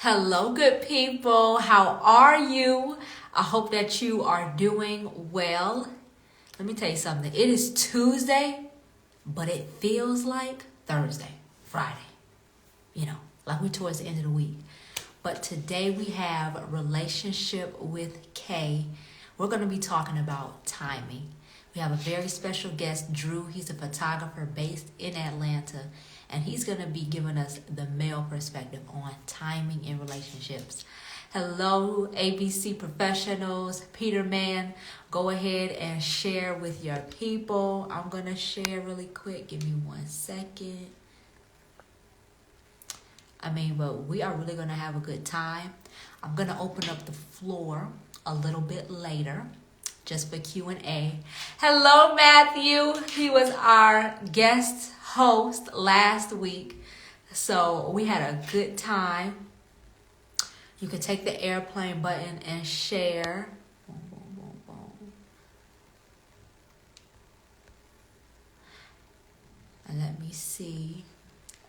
Hello, good people. How are you? I hope that you are doing well. Let me tell you something. It is Tuesday, but it feels like Thursday, Friday. Like we're towards the end of the week. But today we have Relationship with Kay. We're going to be talking about timing. We have a very special guest, Drew. He's a photographer based in Atlanta, and he's going to be giving us the male perspective on timing in relationships. Hello, ABC professionals. Peter Man, go ahead and share with your people. I'm going to share really quick. Give me 1 second. But we are really going to have a good time. I'm going to open up the floor a little bit later just for Q&A. Hello, Matthew. He was our guest host last week. So we had a good time. You can take the airplane button and share. Boom, boom, boom, boom. And let me see.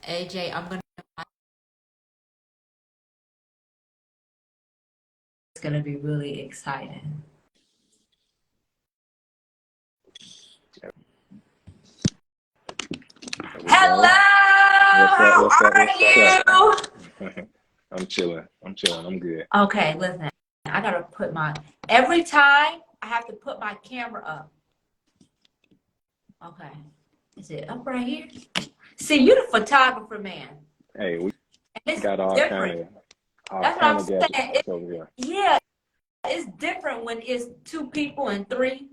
AJ, it's going to be really exciting. Hello, What's how up? are you? I'm chilling. I'm good. Okay, listen, I gotta put every time I have to put my camera up. Okay, is it up right here? See, you the photographer, man. Hey, we And it's got all different. That's what I'm kind of saying. gadgets over here. Yeah, it's different when it's two people and three.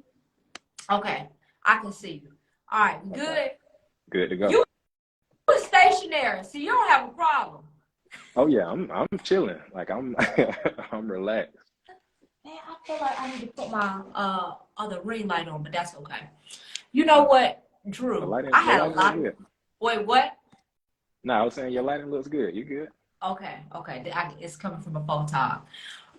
Okay, I can see you. All right, good. Okay. Good to go. You were stationary, so you don't have a problem. Oh yeah, I'm chilling. Like I'm I'm relaxed. Man, I feel like I need to put my other ring light on, but that's okay. You know what, The Drew? lighting I your had a lighting look lot of. good. Wait, what? No, I was saying your lighting looks good. You good? Okay. It's coming from a photog.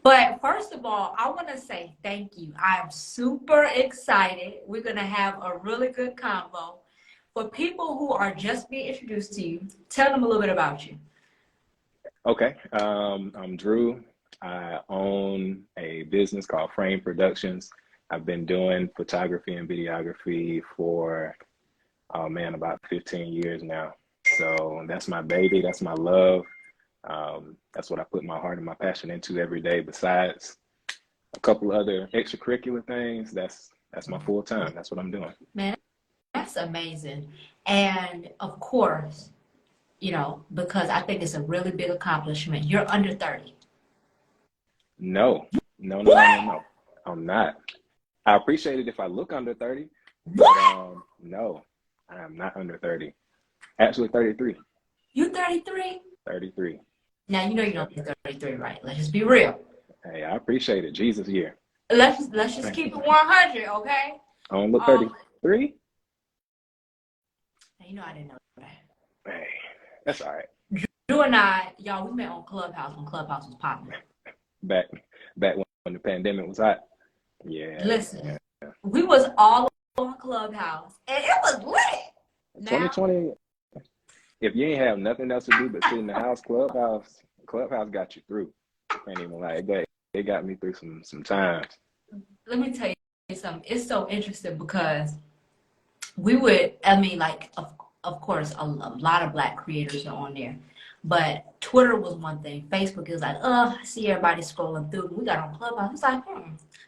But first of all, I want to say thank you. I'm super excited. We're going to have a really good convo. For people who are just being introduced to you, tell them a little bit about you. Okay. I'm Drew. I own a business called Frame Productions. I've been doing photography and videography for about 15 years now. So that's my baby. That's my love. That's what I put my heart and my passion into every day. Besides a couple other extracurricular things, that's my full time. That's what I'm doing. Man, that's amazing. And of course, because I think it's a really big accomplishment. You're under 30. No, no, no, no, no, What? no. I'm not. I appreciate it if I look under 30, but What? no, I am not under 30. Actually, 33. You 33? 33. Now you know you Yep. don't be 33, right? Let's just be real. Hey, I appreciate it. Jesus year. Let's just keep it 100, okay? I don't look Um, 33. I didn't know that. Hey, that's all right. Drew and I, y'all, we met on Clubhouse when Clubhouse was popping. Back back when the pandemic was hot. Yeah. Listen, we was all on Clubhouse, and it was lit. Now, 2020, if you ain't have nothing else to do but sit in the house, Clubhouse got you through. Can't even lie. It got me through some times. let me tell you something. It's so interesting because we would, of course, a lot of Black creators are on there. But Twitter was one thing. Facebook is like, I see everybody scrolling through. We got on Clubhouse. It's like, I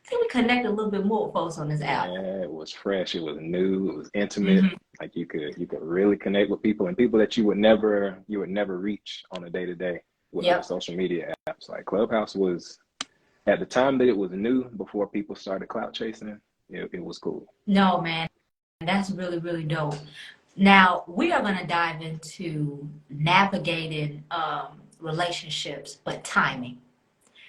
think we connect a little bit more with folks on this app. Yeah, it was fresh. It was new. It was intimate. Mm-hmm. Like you could really connect with people and people that you would never reach on a day to day with other Yep. social media apps. Like Clubhouse was at the time that it was new before people started clout chasing. It was cool. No, man, that's really, really dope. Now, we are going to dive into navigating relationships, but timing.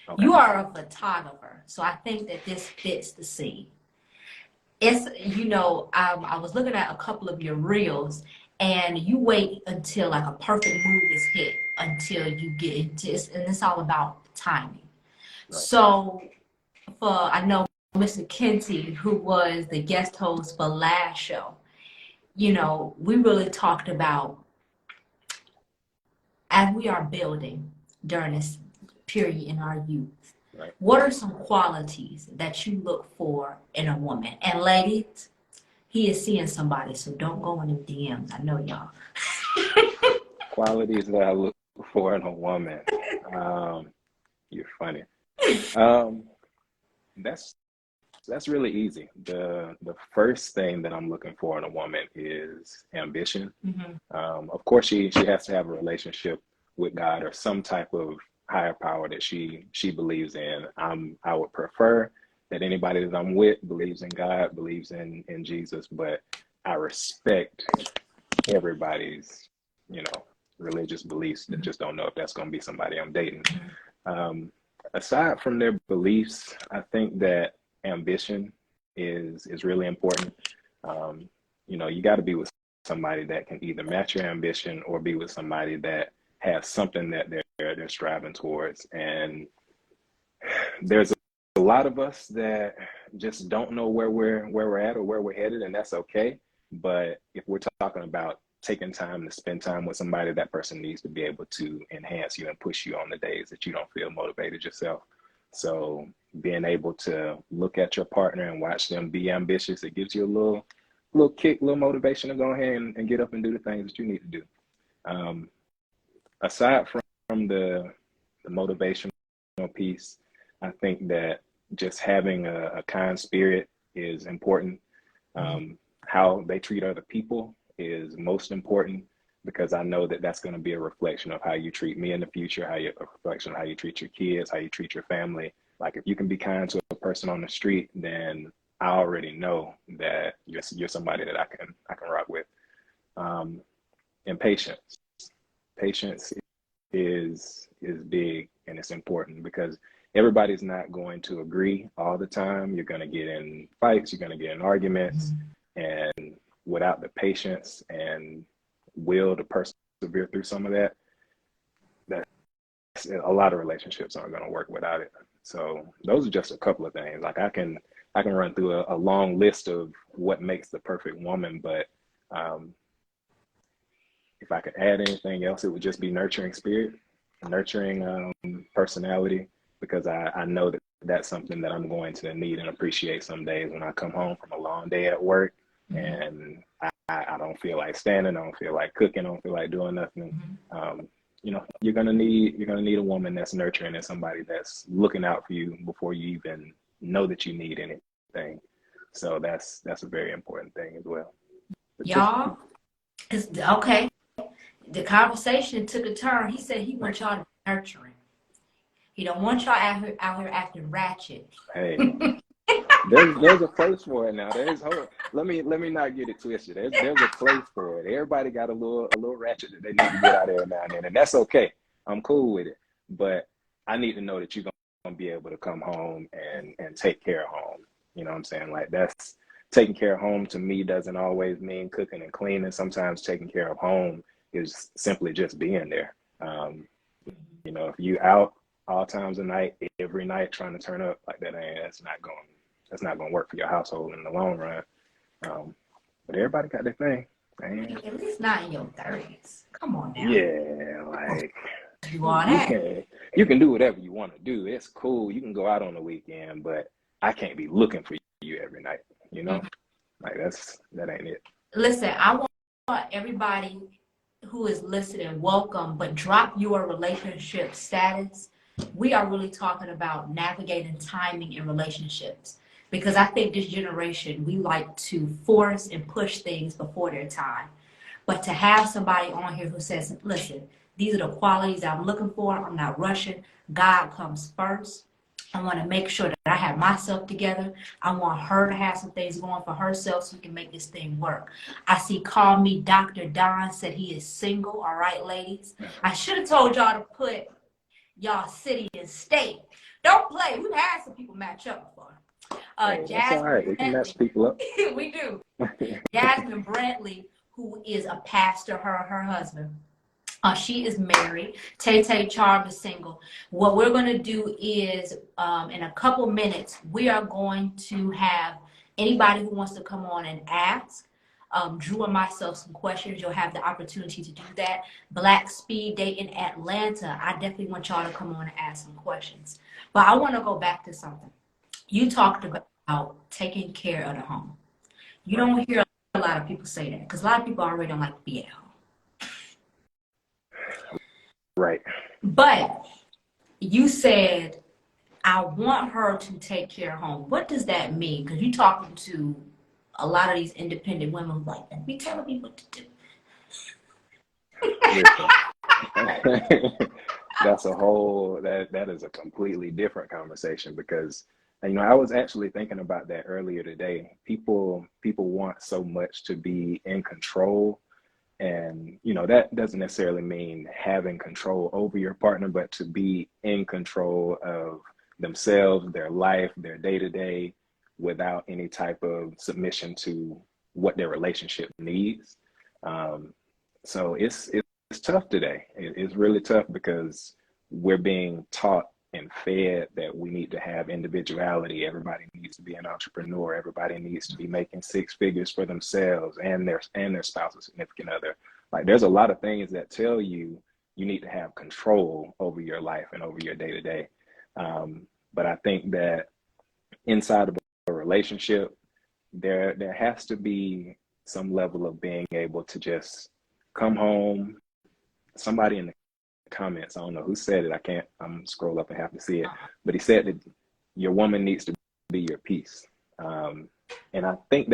Okay. You are a photographer, so I think that this fits the scene. I was looking at a couple of your reels, and you wait until like a perfect move is hit until you get into it, and it's all about timing. Right. So, I know Mr. Kenty, who was the guest host for last show, we really talked about as we are building during this period, in our youth. Right. What are some qualities that you look for in a woman? And ladies, he is seeing somebody, so don't go in them DMs. I know y'all. Qualities that I look for in a woman. You're funny. Um, that's really easy. The first thing that I'm looking for in a woman is ambition. Mm-hmm. Of course, she has to have a relationship with God or some type of higher power that she believes in. I would prefer that anybody that I'm with believes in God, believes in Jesus, but I respect everybody's, religious beliefs. That just don't know if that's going to be somebody I'm dating. Aside from their beliefs, I think that ambition is really important. You got to be with somebody that can either match your ambition or be with somebody that has something that they're striving towards. And there's a lot of us that just don't know where we're at or where we're headed, and that's okay. But if we're talking about taking time to spend time with somebody, that person needs to be able to enhance you and push you on the days that you don't feel motivated yourself. So being able to look at your partner and watch them be ambitious, it gives you a little kick, little motivation to go ahead and get up and do the things that you need to do. Aside from the motivational piece, I think that just having a kind spirit is important. How they treat other people is most important, because I know that that's going to be a reflection of how you treat me in the future, a reflection of how you treat your kids, how you treat your family. Like if you can be kind to a person on the street, then I already know that you're somebody that I can rock with. And patience. Patience is big, and it's important because everybody's not going to agree all the time. You're going to get in fights, you're going to get in arguments, and without the patience and will to persevere through some of that, a lot of relationships aren't going to work without it. So those are just a couple of things. Like I can run through a long list of what makes the perfect woman, but if I could add anything else, it would just be nurturing spirit, nurturing personality, because I know that that's something that I'm going to need and appreciate some days when I come home from a long day at work and I don't feel like standing, I don't feel like cooking, I don't feel like doing nothing. You're gonna need a woman that's nurturing and somebody that's looking out for you before you even know that you need anything. So that's a very important thing as well. But Y'all, okay. The conversation took a turn. He said he wants y'all to be nurturing. He don't want y'all out here acting ratchet. Hey, there's a place for it now. Let me not get it twisted. There's a place for it. Everybody got a little ratchet that they need to get out there now and then, and that's okay. I'm cool with it. But I need to know that you're gonna be able to come home and take care of home. You know what I'm saying? Like that's taking care of home to me doesn't always mean cooking and cleaning. Sometimes taking care of home is simply just being there. If you out all times of night, every night trying to turn up like that, that's not going to work for your household in the long run. But everybody got their thing. Man. At least not in your 30s. Come on now. Yeah, like you can do whatever you want to do. It's cool. You can go out on the weekend, but I can't be looking for you every night. Like that ain't it. Listen, I want everybody who is listening, welcome, but drop your relationship status. We are really talking about navigating timing in relationships, because I think this generation, we like to force and push things before their time. But to have somebody on here who says, listen, these are the qualities I'm looking for. I'm not rushing. God comes first. I want to make sure that I have myself together. I want her to have some things going for herself so we can make this thing work. I see Call Me Dr. Don said he is single. All right, ladies. I should have told y'all to put y'all city and state. Don't play. We've had some people match up before. That's all right. We can match people up. We do. Jasmine Brantley, who is a pastor, her husband. She is married. Tay Charm is single. What we're going to do is, in a couple minutes, we are going to have anybody who wants to come on and ask. Drew and myself some questions. You'll have the opportunity to do that. Black Speed Dating Atlanta. I definitely want y'all to come on and ask some questions. But I want to go back to something. You talked about taking care of the home. You don't hear a lot of people say that because a lot of people already don't like to be at home. Right. But you said, I want her to take care of home. What does that mean? Because you're talking to a lot of these independent women who like, let me tell me what to do. Listen, that's a whole that is a completely different conversation because I was actually thinking about that earlier today. People want so much to be in control, and that doesn't necessarily mean having control over your partner, but to be in control of themselves, their life, their day to day, without any type of submission to what their relationship needs. So it's tough today. It's really tough because we're being taught and fed that we need to have individuality. Everybody needs to be an entrepreneur. Everybody needs to be making six figures for themselves and their spouse or significant other. Like there's a lot of things that tell you you need to have control over your life and over your day to day. But I think that inside of a relationship, there has to be some level of being able to just come home. Somebody in the comments, I don't know who said it, I'm scroll up and have to see it, but he said that your woman needs to be your peace. And I think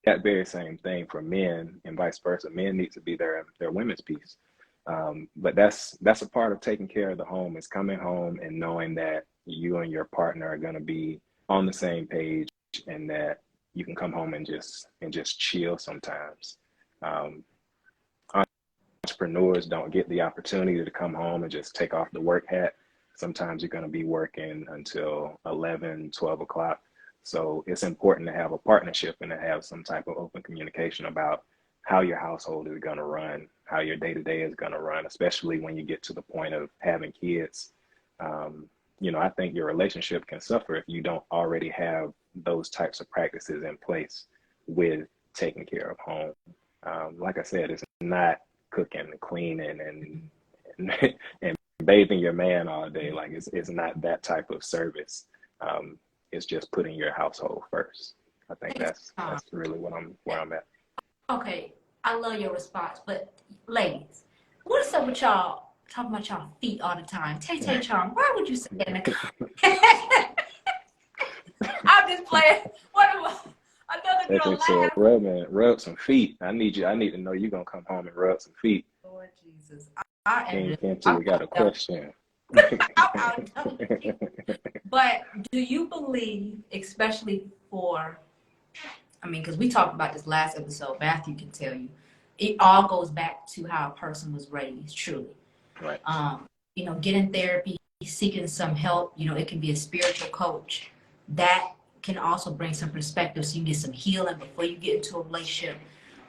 that very same thing for men and vice versa. Men need to be their women's peace. But that's a part of taking care of the home, is coming home and knowing that you and your partner are going to be on the same page, and that you can come home and just chill sometimes. Entrepreneurs don't get the opportunity to come home and just take off the work hat. Sometimes you're going to be working until 11, 12 o'clock. So it's important to have a partnership and to have some type of open communication about how your household is going to run, how your day-to-day is going to run, especially when you get to the point of having kids. I think your relationship can suffer if you don't already have those types of practices in place with taking care of home. Like I said, it's not cooking and cleaning and bathing your man all day. Like it's not that type of service. It's just putting your household first. I think that's really where I'm at. Okay, I love your response, but ladies, what is up with y'all talking about y'all feet all the time? Tay Charm, why would you say that in the I'm just playing. Another girl laugh. Rub some feet. I need to know you're gonna come home and rub some feet. Lord Jesus. We got a question. But do you believe, especially because we talked about this last episode, Matthew can tell you, it all goes back to how a person was raised, truly. Right. Getting therapy, seeking some help, it can be a spiritual coach. That can also bring some perspective so you get some healing before you get into a relationship.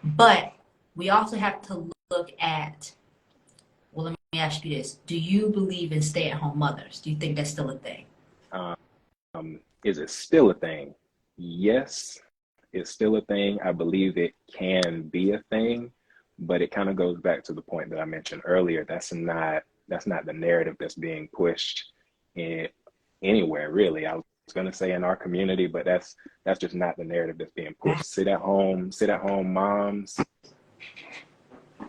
But we also have to look at, well, let me ask you this. Do you believe in stay-at-home mothers? Do you think that's still a thing? Is it still a thing? Yes, it's still a thing. I believe it can be a thing, but it kind of goes back to the point that I mentioned earlier. That's not the narrative that's being pushed in anywhere, really. I was going to say in our community, but that's just not the narrative that's being pushed. Sit at home moms.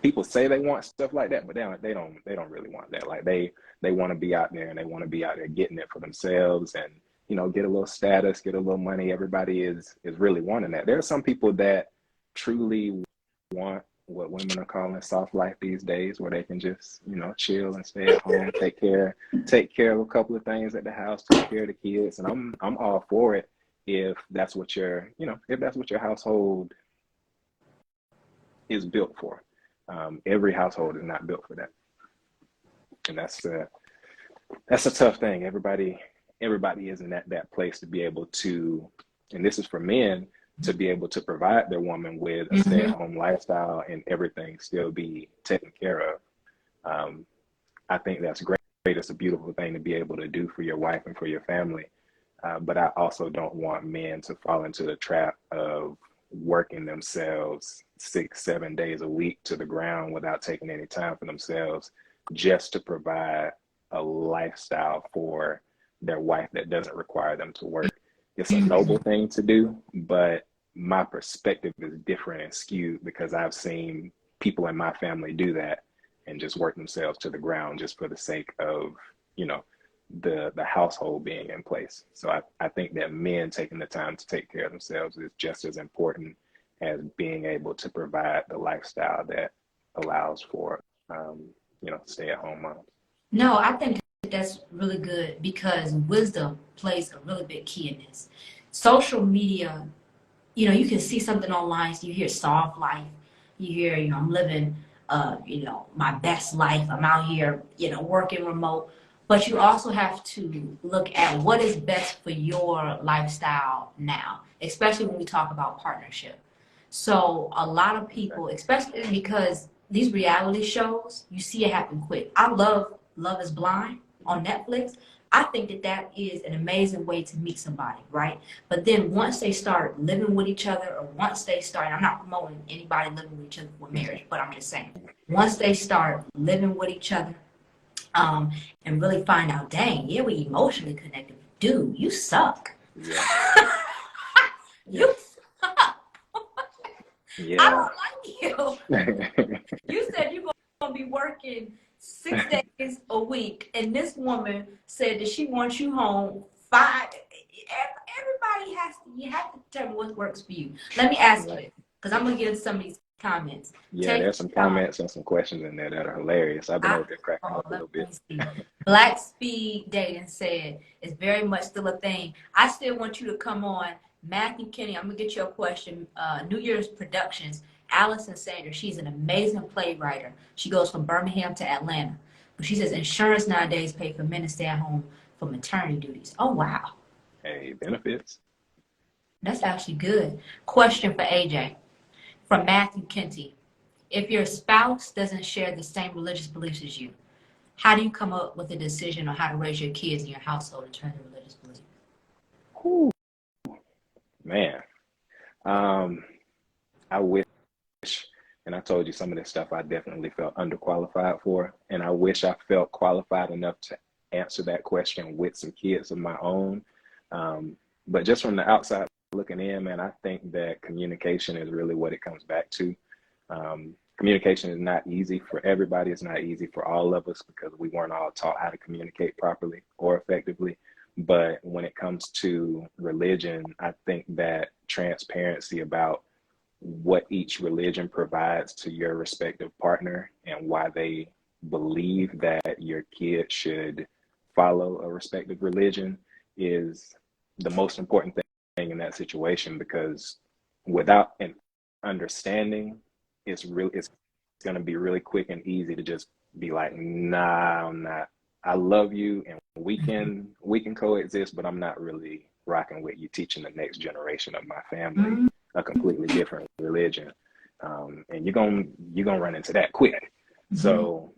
People say they want stuff like that, but they don't really want that. Like they want to be out there, and they want to be out there getting it for themselves, and get a little status, get a little money. Everybody is really wanting that. There are some people that truly want what women are calling soft life these days, where they can just chill and stay at home, take care of a couple of things at the house, take care of the kids, and I'm all for it if that's what your household is built for. Every household is not built for that, and that's a tough thing. Everybody isn't at that place to be able to, and this is for men, to be able to provide their woman with a stay-at-home lifestyle and everything still be taken care of. I think that's great. It's a beautiful thing to be able to do for your wife and for your family. But I also don't want men to fall into the trap of working themselves 6, 7 days a week to the ground without taking any time for themselves just to provide a lifestyle for their wife that doesn't require them to work. It's a noble thing to do, but my perspective is different and skewed because I've seen people in my family do that and just work themselves to the ground just for the sake of, you know, the household being in place. So I think that men taking the time to take care of themselves is just as important as being able to provide the lifestyle that allows for, you know, stay-at-home moms. No, I think that's really good because wisdom plays a really big key in this. Social media, you know, you can see something online, so you hear soft life, you hear, you know, I'm living, you know, my best life. I'm out here, you know, working remote. But you also have to look at what is best for your lifestyle now, especially when we talk about partnership. So a lot of people, especially because these reality shows, you see it happen quick. I love Love is Blind on Netflix. I think that that is an amazing way to meet somebody, right? But then once they start living with each other, or once they start, I'm not promoting anybody living with each other for marriage, but I'm just saying, once they start living with each other, and really find out, dang, yeah, we emotionally connected. Dude, you suck. Yeah. You suck. Yeah. I don't like you. You said you're gonna be working 6 days a week, and this woman said that she wants you home 5. Everybody has to. You have to determine what works for you. Let me ask you, because I'm gonna get into some of these comments. Yeah, there's some comments and some questions in there that are hilarious. I've been over there cracking up a little bit. Black Speed Dating said it's very much still a thing. I still want you to come on. Matthew Kenny, I'm gonna get you a question. New Year's Productions, Allison Sanders, she's an amazing playwright. She goes from Birmingham to Atlanta. But she says insurance nowadays pay for men to stay at home for maternity duties. Oh wow. Hey, benefits. That's actually good. Question for AJ from Matthew Kenty. If your spouse doesn't share the same religious beliefs as you, how do you come up with a decision on how to raise your kids in your household in terms of religious beliefs? Whew. Man, I wish, and I told you some of this stuff I definitely felt underqualified for, and I wish I felt qualified enough to answer that question with some kids of my own. But just from the outside looking in, man, I think that communication is really what it comes back to. Communication is not easy for everybody. It's not easy for all of us because we weren't all taught how to communicate properly or effectively. But when it comes to religion, I think that transparency about what each religion provides to your respective partner and why they believe that your kid should follow a respective religion is the most important thing in that situation, because without an understanding, it's going to be really quick and easy to just be like, nah, I'm not. I love you and we can coexist, but I'm not really rocking with you teaching the next generation of my family a completely different religion. And you're gonna run into that quick. So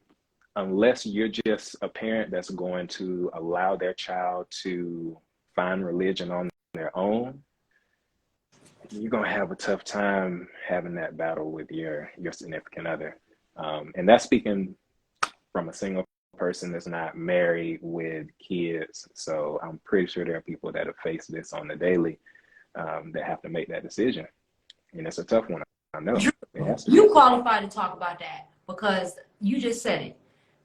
unless you're just a parent that's going to allow their child to find religion on their own, you're gonna have a tough time having that battle with your significant other. And that's speaking from a single person that's not married with kids. So I'm pretty sure there are people that have faced this on the daily that have to make that decision. And it's a tough one. I know. You qualify to talk about that because you just said it.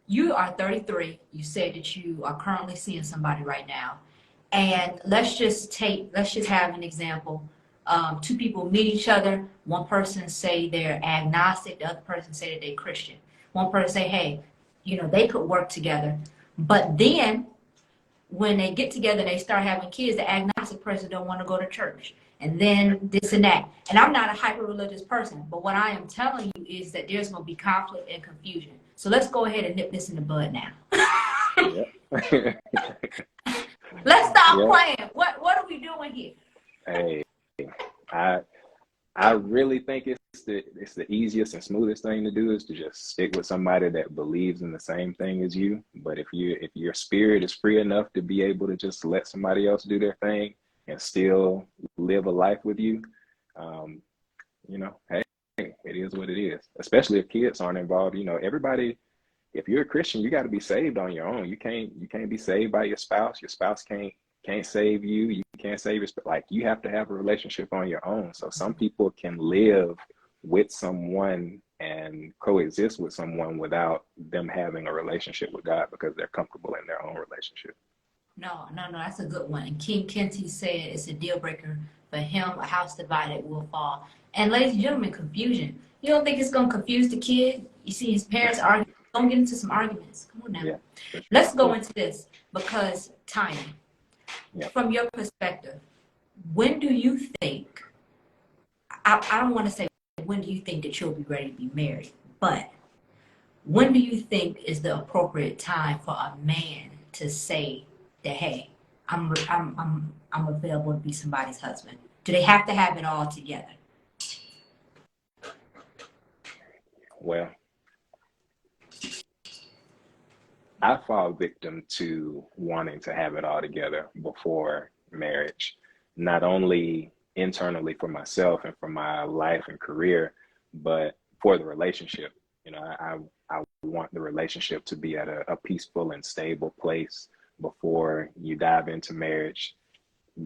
You are 33. You said that you are currently seeing somebody right now. And let's just have an example. Two people meet each other. One person say they're agnostic. The other person say that they're Christian. One person say, hey, you know, they could work together. But then when they get together and they start having kids, the agnostic person don't want to go to church. And then this and that. And I'm not a hyper-religious person, but what I am telling you is that there's going to be conflict and confusion. So let's go ahead and nip this in the bud now. Let's stop playing. What are we doing here? Hey, I really think it's the easiest and smoothest thing to do is to just stick with somebody that believes in the same thing as you. But if your spirit is free enough to be able to just let somebody else do their thing and still live a life with you, hey, it is what it is. Especially if kids aren't involved. Everybody. If you're a Christian, you got to be saved on your own. You can't be saved by your spouse. Your spouse can't save you. You can't save your like you have to have a relationship on your own. So some people can live with someone and coexist with someone without them having a relationship with God because they're comfortable in their own relationship. No, that's a good one. And King Kenty said it's a deal breaker for him. A house divided will fall. And ladies and gentlemen, confusion. You don't think it's gonna confuse the kid? You see his parents argue. Don't get into some arguments. Come on now. Yeah, sure. Let's go into this because timing. Yeah. From your perspective, when do you think? I don't want to say when do you think that you'll be ready to be married, but when do you think is the appropriate time for a man to say that, hey, I'm available to be somebody's husband? Do they have to have it all together? Well, I fall victim to wanting to have it all together before marriage, not only internally for myself and for my life and career, but for the relationship. I want the relationship to be at a peaceful and stable place before you dive into marriage.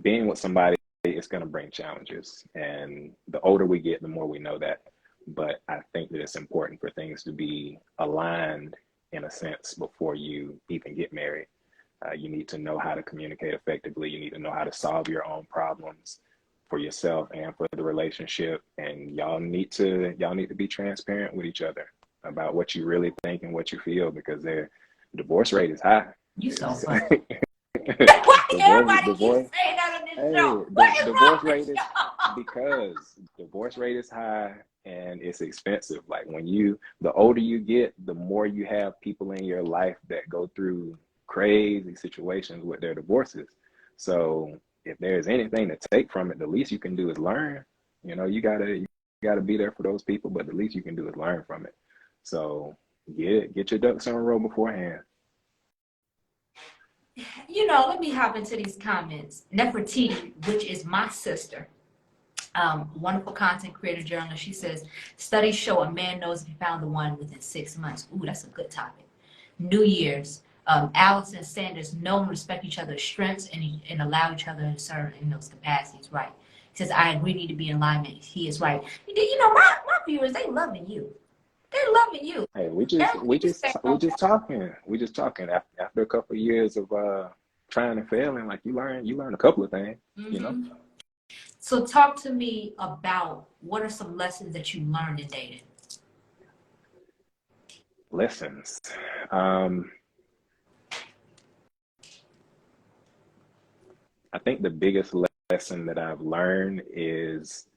Being with somebody is going to bring challenges, and the older we get, the more we know that. But I think that it's important for things to be aligned in a sense before you even get married. You need to know how to communicate effectively. You need to know how to solve your own problems for yourself and for the relationship. And y'all need to be transparent with each other about what you really think and what you feel, because their divorce rate is high. You so funny. Everybody keeps saying that on this show. What is wrong with y'all? Because divorce rate is high and it's expensive. Like the older you get, the more you have people in your life that go through crazy situations with their divorces. So if there's anything to take from it, the least you can do is learn. You gotta be there for those people, but the least you can do is learn from it. So get your ducks in a row beforehand. Let me hop into these comments. Nefertiti, which is my sister, wonderful content creator, journalist. She says, studies show a man knows if he found the one within 6 months. Ooh, that's a good topic. New Year's. Alex and Sanders know and respect each other's strengths and allow each other to serve in those capacities. Right. He says, I agree, need to be in alignment. He is right. My viewers, they loving you. They're loving you. Hey, we just talking. We just talking after a couple of years of trying and failing. Like you learn a couple of things. Mm-hmm. So talk to me about what are some lessons that you learned in dating. Lessons. I think the biggest lesson that I've learned is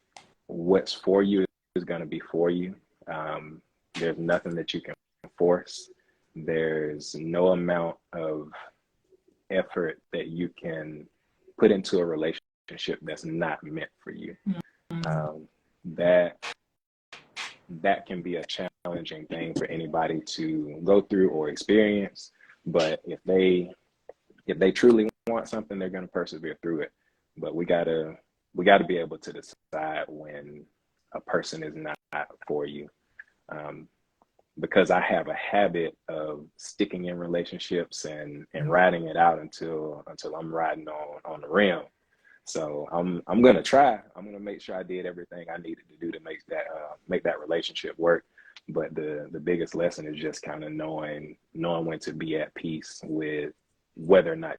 what's for you is going to be for you. There's nothing that you can force. There's no amount of effort that you can put into a relationship that's not meant for you. Mm-hmm. That can be a challenging thing for anybody to go through or experience. But if they truly want something, they're going to persevere through it. But we gotta be able to decide when a person is not for you. Because I have a habit of sticking in relationships and riding it out until I'm riding on the rim. So I'm gonna try. I'm gonna make sure I did everything I needed to do to make that relationship work. But the biggest lesson is just kind of knowing when to be at peace with whether or not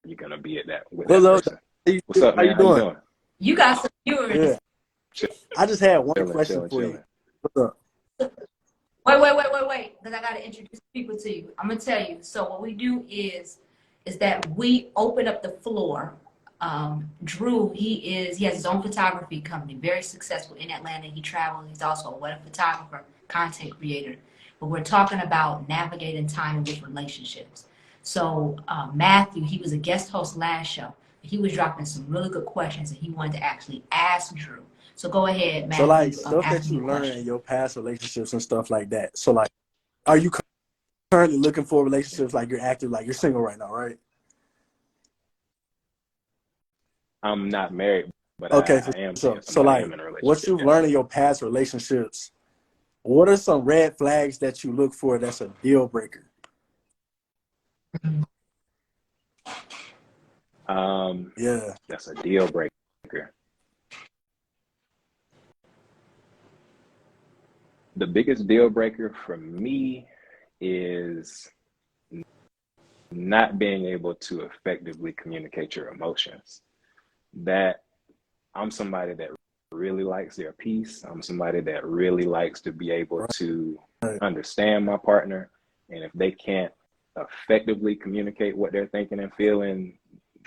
you're gonna be at that with that person. What's up, man? How you doing? You got some viewers. Yeah. I just had one question for you. What's up? Wait, because I got to introduce people to you. I'm going to tell you. So what we do is that we open up the floor. Drew, he has his own photography company, very successful in Atlanta. He travels. He's also a wedding photographer, content creator. But we're talking about navigating time with relationships. So Matthew, he was a guest host last show. He was dropping some really good questions, and he wanted to actually ask Drew. So go ahead, Matthew. So like stuff that you learn in your past relationships and stuff like that. So like, are you currently looking for relationships? Like you're active, like you're single right now, right? I'm not married, but Okay, for I am sure. seeing So somebody. I like am in a what relationship. you've Yeah. learned in your past relationships, what are some red flags that you look for that's a deal breaker? Yeah. That's a deal breaker. The biggest deal breaker for me is not being able to effectively communicate your emotions. That I'm somebody that really likes their peace. I'm somebody that really likes to be able to Right. understand my partner. And if they can't effectively communicate what they're thinking and feeling,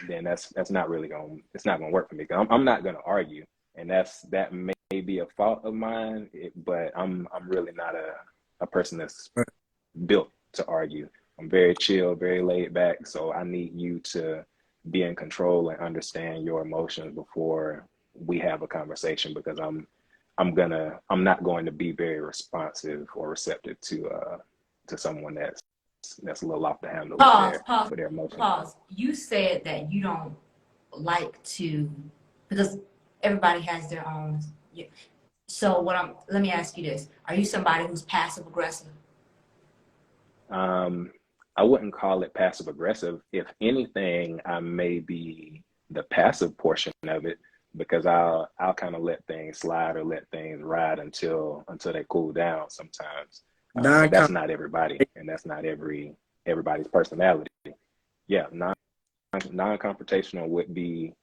then that's not really it's not gonna work for me. I'm not gonna argue, and that may be a fault of mine, but I'm really not a person that's Right. built to argue. I'm very chill, very laid back. So I need you to be in control and understand your emotions before we have a conversation, because I'm not going to be very responsive or receptive to someone that's a little off the handle Pause, pause, with their emotions. pause. You said that you don't like to, because everybody has their own. Yeah. So let me ask you this. Are you somebody who's passive aggressive? I wouldn't call it passive aggressive. If anything, I may be the passive portion of it, because I'll kind of let things slide or let things ride until they cool down sometimes. But Non that's not everybody, and that's not everybody's personality. Yeah, non-confrontational would be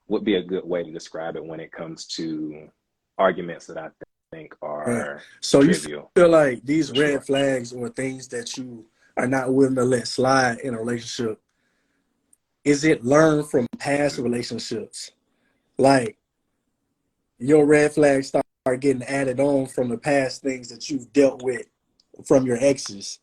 a good way to describe it when it comes to arguments that I think Right. are So you trivial, feel like these for red sure. flags or things that you are not willing to let slide in a relationship, is it learned from past relationships? Like your red flags start getting added on from the past things that you've dealt with from your exes.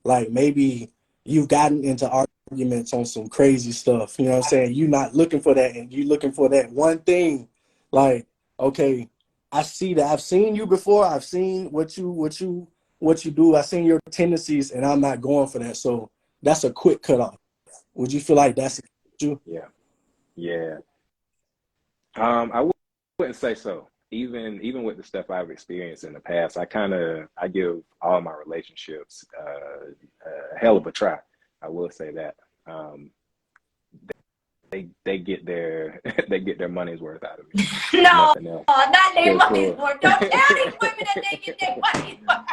Like maybe you've gotten into arguments on some crazy stuff. You know what I'm saying? You're not looking for that, and you're looking for that one thing. Like, okay, I see that. I've seen you before. I've seen what you do. I've seen your tendencies, and I'm not going for that. So that's a quick cutoff. Would you feel like that's you? Yeah, yeah. I wouldn't say so. Even with the stuff I've experienced in the past, I give all my relationships a hell of a try. I will say that. They get their they get their money's worth out of me, if No, nothing else. not their For money's sure. worth. Don't tell these women that they get their money's worth.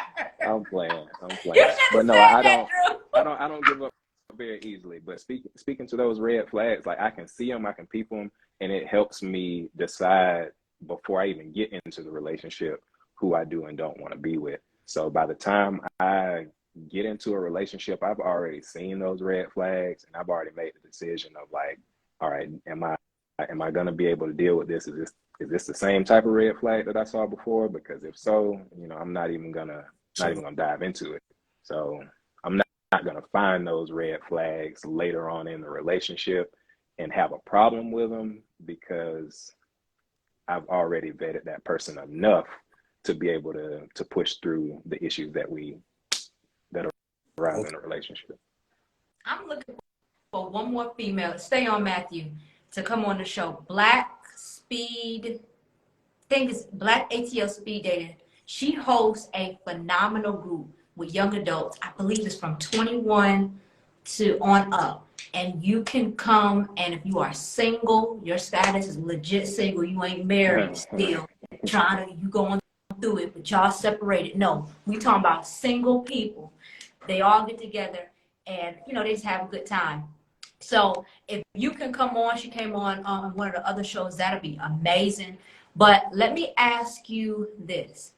I'm playing. You should But have no, said that, Drew. I don't give up very easily. But speaking to those red flags, like I can see them, I can peep them, and it helps me decide before I even get into the relationship who I do and don't want to be with. So by the time I get into a relationship, I've already seen those red flags, and I've already made the decision of like, all right, am I gonna be able to deal with this? Is this the same type of red flag that I saw before? Because if so, I'm not even gonna dive into it. So I'm not gonna find those red flags later on in the relationship and have a problem with them, because I've already vetted that person enough to be able to push through the issues that arise Okay. in a relationship. I'm looking for one more female. Stay on, Matthew, to come on the show. I think it's Black ATL Speed Dating. She hosts a phenomenal group with young adults. I believe it's from 21 to on up. And you can come, and if you are single, your status is legit single, you ain't married still, you going through it, but y'all separated. No, we talking about single people. They all get together and, they just have a good time. So if you can come on, she came on one of the other shows, that'd be amazing. But let me ask you this,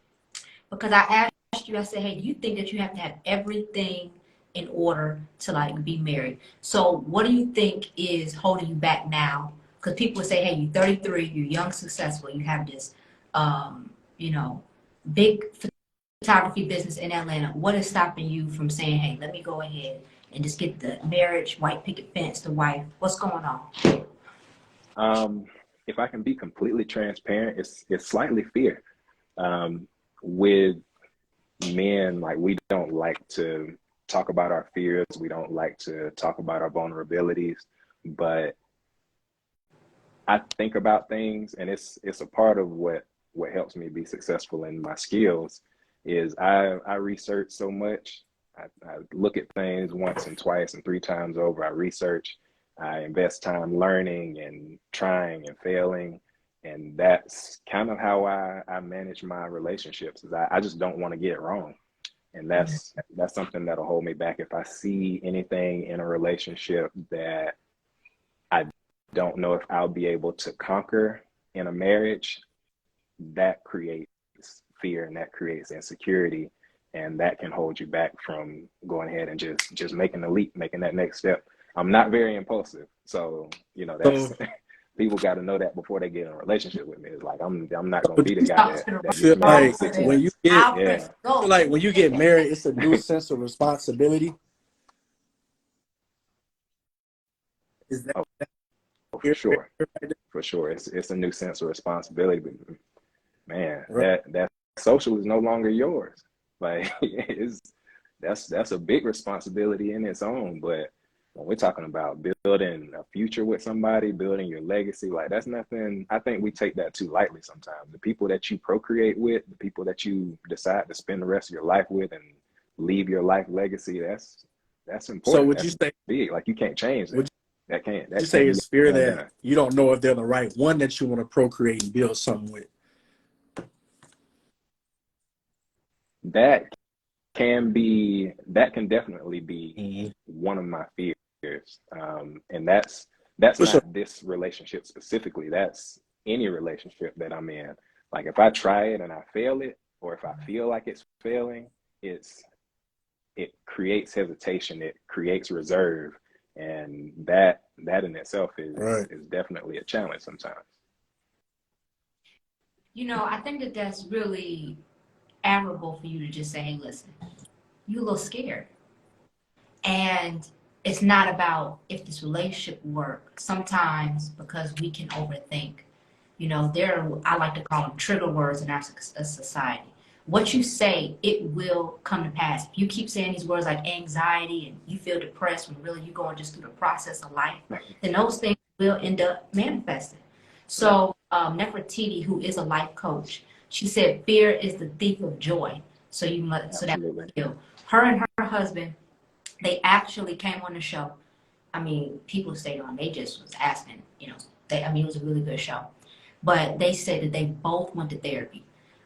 because I asked you, I said, hey, do you think that you have to have everything in order to like be married? So what do you think is holding you back now? Because people would say, hey, you're 33, you're young, successful, you have this, you know, big photography business in Atlanta. What is stopping you from saying, hey, let me go ahead and just get the marriage, white picket fence, the wife? What's going on? If I can be completely transparent, it's slightly fear. With men, like we don't like to talk about our fears. We don't like to talk about our vulnerabilities, but I think about things, and it's a part of what helps me be successful in my skills is I research so much. I look at things once and twice and three times over. I research, I invest time learning and trying and failing. And that's kind of how I manage my relationships is I just don't want to get it wrong. And that's something that'll hold me back. If I see anything in a relationship that I don't know if I'll be able to conquer in a marriage, that creates fear and that creates insecurity, and that can hold you back from going ahead and just making the leap, making that next step. I'm not very impulsive, so that's So, people got to know that before they get in a relationship with me. It's like I'm not gonna but be do the you guy that I gets feel married in like 6 months. when you get, I'll press Yeah, I feel go. like when you get married, it's a new sense of responsibility. Is that oh, for fair? sure, for sure. It's a new sense of responsibility, but man, Right. that social is no longer yours. Like that's a big responsibility in its own. But when we're talking about building a future with somebody, building your legacy, like that's nothing. I think we take that too lightly sometimes. The people that you procreate with, the people that you decide to spend the rest of your life with and leave your life legacy, that's So important. That's big. Like you can't change would that. That you that say can't be it's fear that undone. you don't know if they're the right one that you want to procreate and build something with? That that can definitely be Mm-hmm. one of my fears, and that's For sure. not this relationship specifically. That's any relationship that I'm in. Like if I try it and I fail it, or if I feel like it's failing, it creates hesitation, it creates reserve, and that in itself Right. is definitely a challenge sometimes. I think that that's really admirable for you to just say, hey, listen, you a little scared. And it's not about if this relationship works. Sometimes because we can overthink, there are, I like to call them trigger words in our society. What you say, it will come to pass. If you keep saying these words like anxiety and you feel depressed when really you're going just through the process of life, then those things will end up manifesting. Yeah, So Nefertiti, who is a life coach, she said, fear is the thief of joy. So that absolutely. her and her husband, they actually came on the show. I mean, people stayed on. They just was asking, it was a really good show. But they said that they both went to therapy.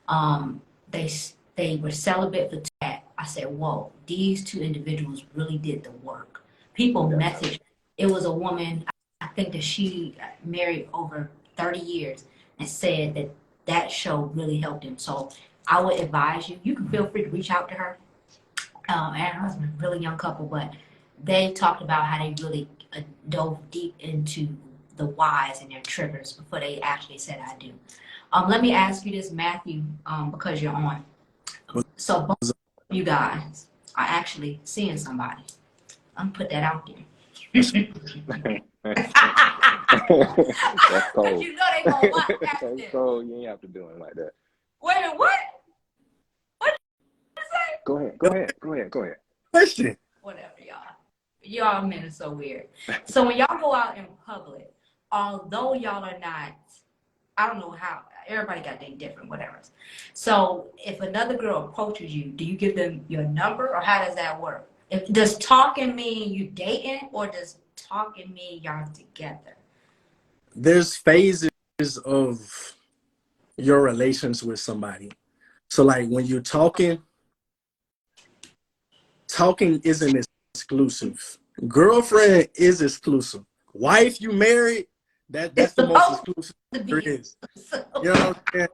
Um, they they were celibate for that. I said, whoa, these two individuals really did the work. People Definitely. messaged. It was a woman, I think that she married over 30 years and said that that show really helped him. So I would advise you can feel free to reach out to her and her husband, really young couple, but they talked about how they really dove deep into the whys and their triggers before they actually said I do. Let me ask you this, Matthew, because you're on. So both of you guys are actually seeing somebody. I'm put that out there. That's Because cold. you know they gonna watch That's after. cold. You ain't have to do it like that. Wait a minute, what? What did you say? Go ahead. Go ahead. Go ahead. Go ahead. Question. Whatever, y'all. Y'all men are so weird. So when y'all go out in public, although y'all are not, I don't know how, everybody got their different whatever. So if another girl approaches you, do you give them your number or how does that work? Does talking mean you dating or does talking mean y'all together? There's phases of your relations with somebody. So like when you're talking isn't exclusive. Girlfriend is exclusive. Wife you married, It's that's the most supposed exclusive to there be. is. You know what I'm saying?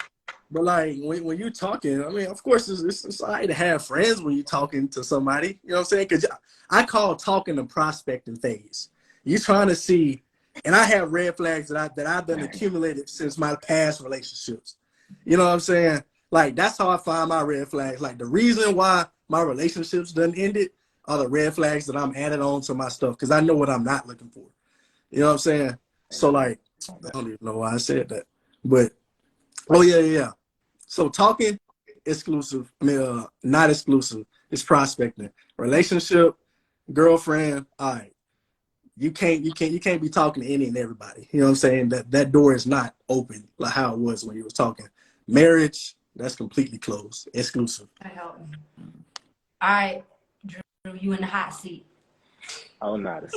But like when you're talking, I mean, of course it's all right to have friends when you're talking to somebody. You know what I'm saying? Because I call talking the prospecting phase. You trying to see, and I have red flags that I've done accumulated since my past relationships. You know what I'm saying? Like that's how I find my red flags. Like the reason why my relationships done ended are the red flags that I'm adding on to my stuff because I know what I'm not looking for. You know what I'm saying? So Amen. like I don't even know why I said that, but oh yeah. So talking exclusive, I mean not exclusive. It's prospecting. Relationship, girlfriend, all right. you can't be talking to any and everybody. You know what I'm saying? That door is not open like how it was when you was talking. Marriage, that's completely closed, exclusive. That helped me. All right, Drew, you in the hot seat. Oh no, the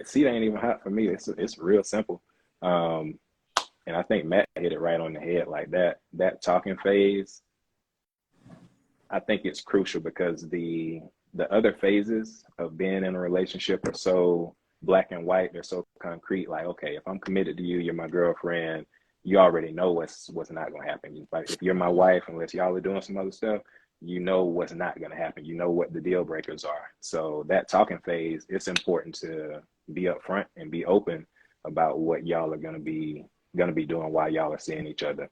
seat ain't even hot for me. It's real simple. And I think Matt hit it right on the head. Like that talking phase, I think it's crucial because the other phases of being in a relationship are so black and white. They're so concrete. Like, okay, if I'm committed to you, you're my girlfriend. You already know what's not gonna happen. Like, if you're my wife, unless y'all are doing some other stuff, you know what's not gonna happen. You know what the deal breakers are. So that talking phase, it's important to be upfront and be open about what y'all are gonna be doing while y'all are seeing each other.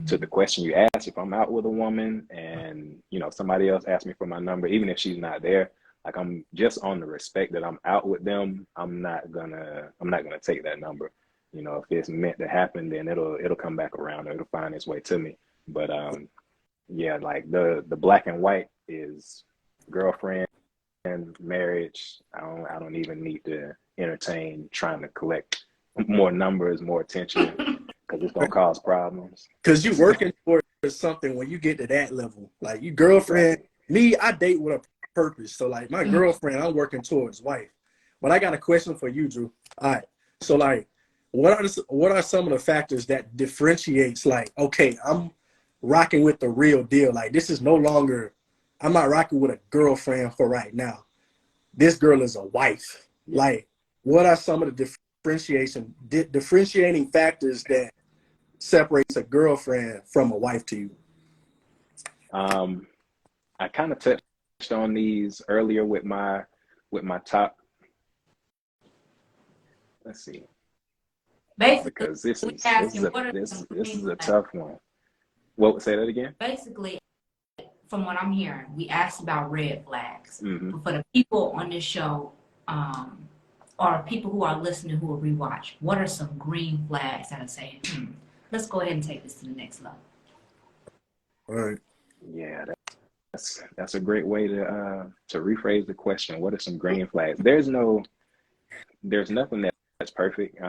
To the question you asked, if I'm out with a woman and somebody else asks me for my number, even if she's not there, like, I'm just on the respect that I'm out with them, I'm not gonna take that number. If it's meant to happen, then it'll come back around, or it'll find its way to me. But yeah, like the black and white is girlfriend and marriage. I don't even need to entertain trying to collect more numbers, more attention, because it's gonna cause problems. Because you're working for something when you get to that level. Like, you girlfriend, me, I date with a purpose. So like, my girlfriend, I'm working towards wife. But I got a question for you, Drew. All right. So like, what are some of the factors that differentiates, like, okay, I'm rocking with the real deal. Like, this is no longer, I'm not rocking with a girlfriend for right now. This girl is a wife. Like, what are some of the differentiating factors that separates a girlfriend from a wife to you? I kind of touched on these earlier with my top. Let's see. Basically, Because this is a tough one. What, say that again? Basically, from what I'm hearing, we asked about red flags. Mm-hmm. But for the people on this show, or people who are listening who will rewatch, what are some green flags that are saying, let's go ahead and take this to the next level? All right. Yeah, that's a great way to rephrase the question. What are some green flags? There's nothing that's perfect.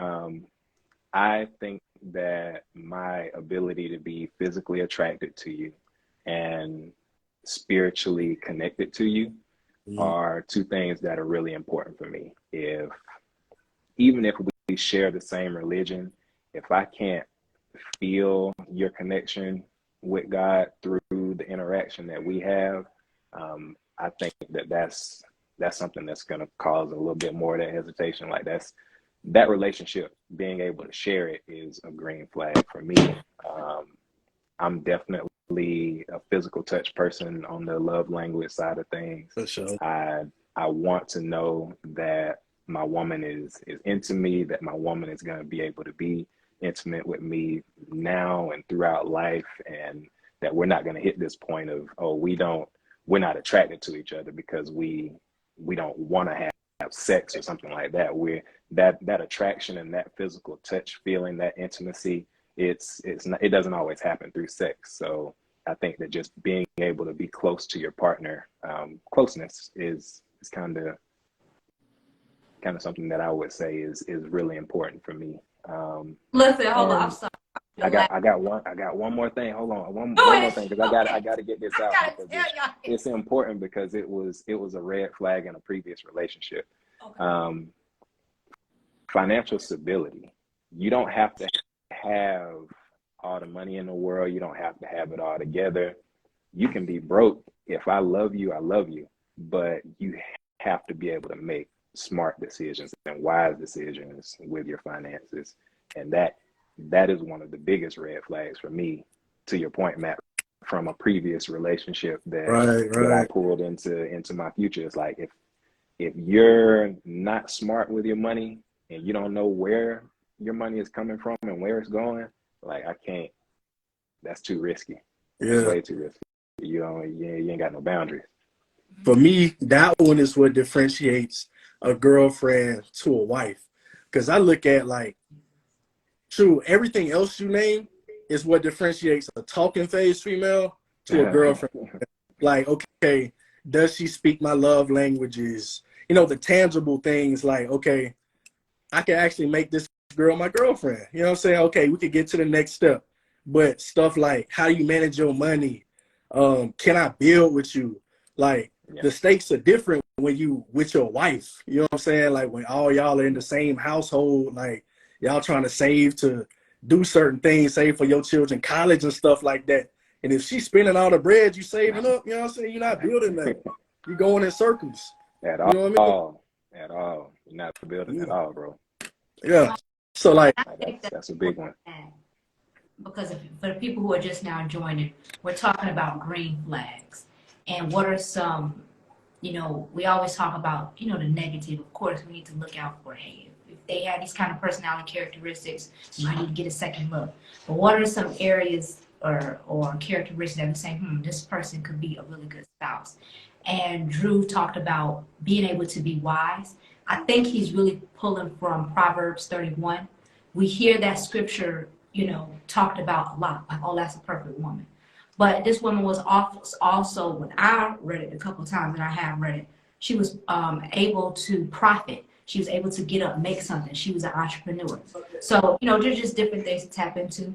I think that my ability to be physically attracted to you and spiritually connected to you are two things that are really important for me. Even if we share the same religion, if I can't feel your connection with God through the interaction that we have, I think that's something that's going to cause a little bit more of that hesitation. Like, that relationship, being able to share it, is a green flag for me. I'm definitely a physical touch person on the love language side of things. For sure. I want to know that my woman is into me, that my woman is going to be able to be intimate with me now and throughout life, and that we're not going to hit this point of, we're not attracted to each other because we don't want to have sex or something like that. That attraction and that physical touch feeling, that intimacy, it doesn't always happen through sex. So I think that just being able to be close to your partner, closeness is kind of something that I would say is really important for me. Listen, hold on, I'm sorry. I got one more thing. Hold on, one more thing, because I got to get this out, because it's important, because it was a red flag in a previous relationship. Okay. Financial stability. You don't have to have all the money in the world. You don't have to have it all together. You can be broke. If I love you, I love you. But you have to be able to make smart decisions and wise decisions with your finances. And that is one of the biggest red flags for me, to your point, Matt, from a previous relationship that I pulled into my future. It's like, if you're not smart with your money and you don't know where your money is coming from and where it's going, like, I can't. That's too risky. It's way too risky. You ain't got no boundaries. For me, that one is what differentiates a girlfriend to a wife. Because I look at, like, true, everything else you name is what differentiates a talking phase female to a girlfriend. Like, okay, does she speak my love languages? The tangible things, like, okay, I can actually make this girl my girlfriend. You know what I'm saying? Okay, we could get to the next step. But stuff like how you manage your money, can I build with you? Like Yeah. the stakes are different when you with your wife. You know what I'm saying? Like when all y'all are in the same household, like y'all trying to save to do certain things, save for your children, college and stuff like that. And if she's spending all the bread you saving up, you know what I'm saying? You're not building that. You're going in circles. At You know what I mean? all. At all. You're not building at all, bro. Yeah. So like, I think That's a big one. because for the people who are just now joining, we're talking about green flags and what are some, we always talk about, the negative. Of course, we need to look out for, hey, if they have these kind of personality characteristics, you might need to get a second look. But what are some areas or characteristics that we say, this person could be a really good spouse? And Drew talked about being able to be wise. I think he's really pulling from Proverbs 31. We hear that scripture, talked about a lot, like, oh, that's a perfect woman. But this woman was also, when I read it a couple of times, and I have read it, she was able to profit. She was able to get up, make something. She was an entrepreneur. So, there's just different things to tap into.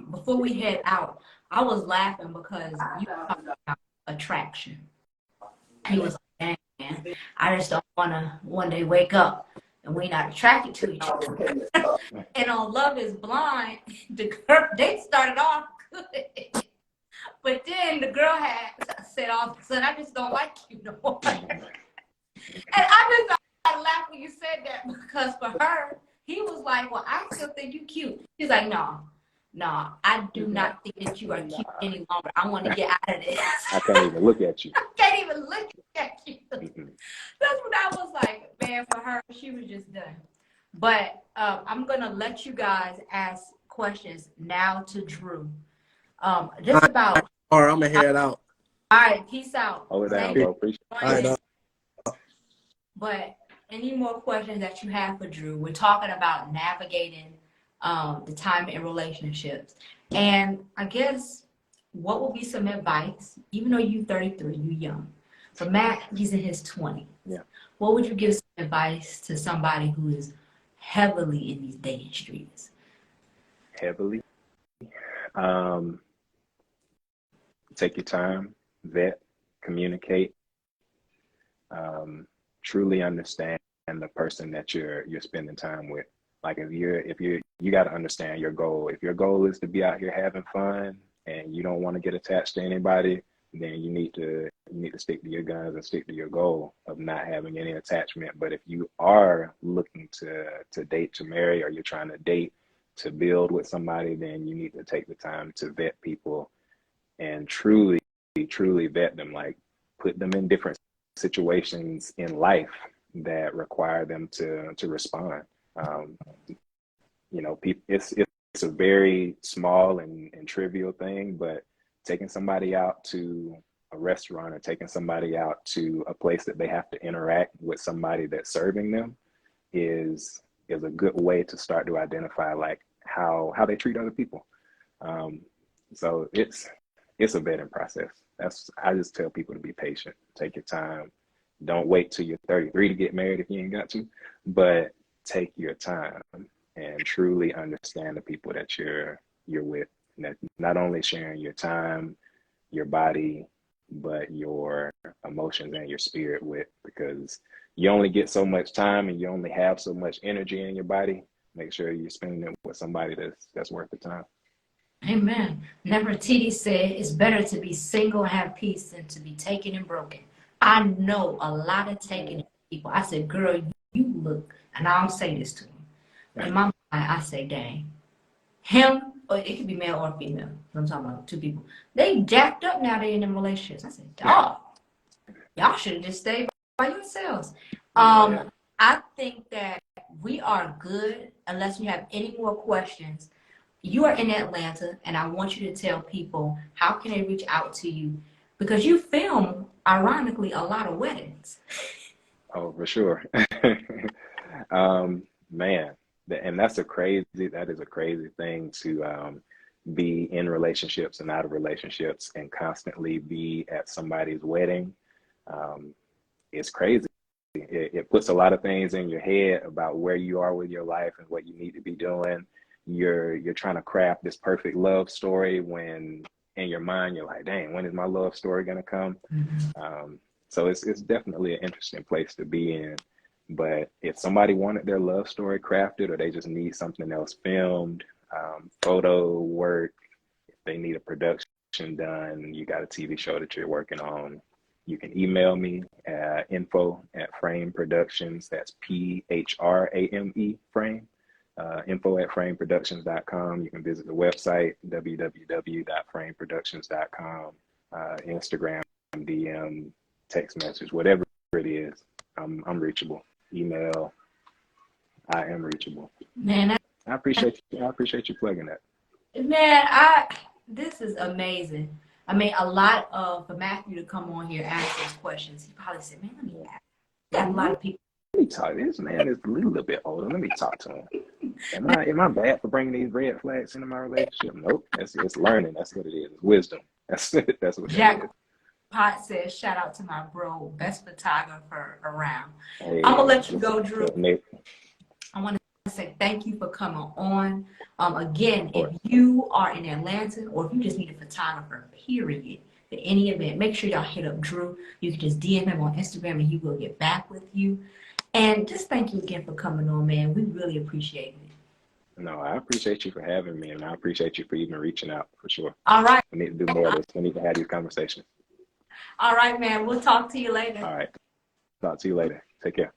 Before we head out, I was laughing because you talked about attraction. He was like, dang, man, I just don't want to one day wake up and we're not attracted to each other. And on Love is Blind, they started off good. But then the girl had said all of a sudden, I just don't like you no more. And I just started laughing when you said that, because for her, he was like, well, I still think you cute. She's like, no, I do not think that you are cute any longer. I want to get out of this. I can't even look at you. I can't even look at you. That's what I was like, man, for her, she was just done. But I'm going to let you guys ask questions now to Drew. Just about. all right, I'm going to head out. All right, peace out. Hold it down, bro. Appreciate it. All right, But any more questions that you have for Drew? We're talking about navigating the time in relationships. And I guess what will be some advice, even though you're 33, you're young. For Matt, he's in his 20s. Yeah. What would you give some advice to somebody who is heavily in these dating streets? Heavily. Take your time, vet, communicate, truly understand the person that you're spending time with. Like you got to understand your goal. If your goal is to be out here having fun and you don't want to get attached to anybody, then you need to stick to your guns and stick to your goal of not having any attachment. But if you are looking to date to marry, or you're trying to date to build with somebody, then you need to take the time to vet people and truly vet them, like put them in different situations in life that require them to respond. It's a very small and trivial thing, but taking somebody out to a restaurant or taking somebody out to a place that they have to interact with somebody that's serving them is a good way to start to identify like how they treat other people. So it's a vetting process. I just tell people to be patient, take your time. Don't wait till you're 33 to get married if you ain't got to, but take your time and truly understand the people that you're with. And that not only sharing your time, your body, but your emotions and your spirit with, because you only get so much time and you only have so much energy in your body. Make sure you're spending it with somebody that's worth the time. Amen. Nefertiti said, it's better to be single and have peace than to be taken and broken. I know a lot of taken people. I said, girl, you look, and I don't say this to him. In my mind, I say, dang. Him, or it could be male or female. I'm talking about two people. They jacked up now, they're in them relationships. I said, dog, y'all should have just stayed by yourselves. I think that we are good unless you have any more questions. You are in Atlanta, and I want you to tell people how can they reach out to you, because you film, ironically, a lot of weddings. Oh, for sure. Man, and that is a crazy thing to be in relationships and out of relationships and constantly be at somebody's wedding. It's crazy. It puts a lot of things in your head about where you are with your life and what you need to be doing. You're trying to craft this perfect love story when in your mind you're like, dang, when is my love story gonna come? So it's definitely an interesting place to be in. But if somebody wanted their love story crafted, or they just need something else filmed, photo work, if they need a production done, you got a TV show that you're working on, you can email me at info@Frame Productions. That's PHRAME, Frame. Info@frameproductions.com. You can visit the website, www.frameproductions.com. Instagram, DM, text message, whatever it is, I'm reachable. Email, I am reachable. Man, I appreciate you plugging that. man, this is amazing. I mean, for Matthew to come on here and ask those questions, he probably said, man, let me ask. Got a lot of people. Let me talk. This man is a little bit older. Let me talk to him. Am I bad for bringing these red flags into my relationship? Nope. It's learning. That's what it is. It's wisdom. That's what it is. Jack Pot says, shout out to my bro, best photographer around. Hey, I'm gonna let you go, Drew. Nick. I want to say thank you for coming on. Again, if you are in Atlanta or if you just need a photographer, period, for any event, make sure y'all hit up Drew. You can just DM him on Instagram and he will get back with you. And just thank you again for coming on, man. We really appreciate it. No, I appreciate you for having me, and I appreciate you for even reaching out, for sure. All right. We need to do more of this. We need to have these conversations. All right, man. We'll talk to you later. All right. Talk to you later. Take care.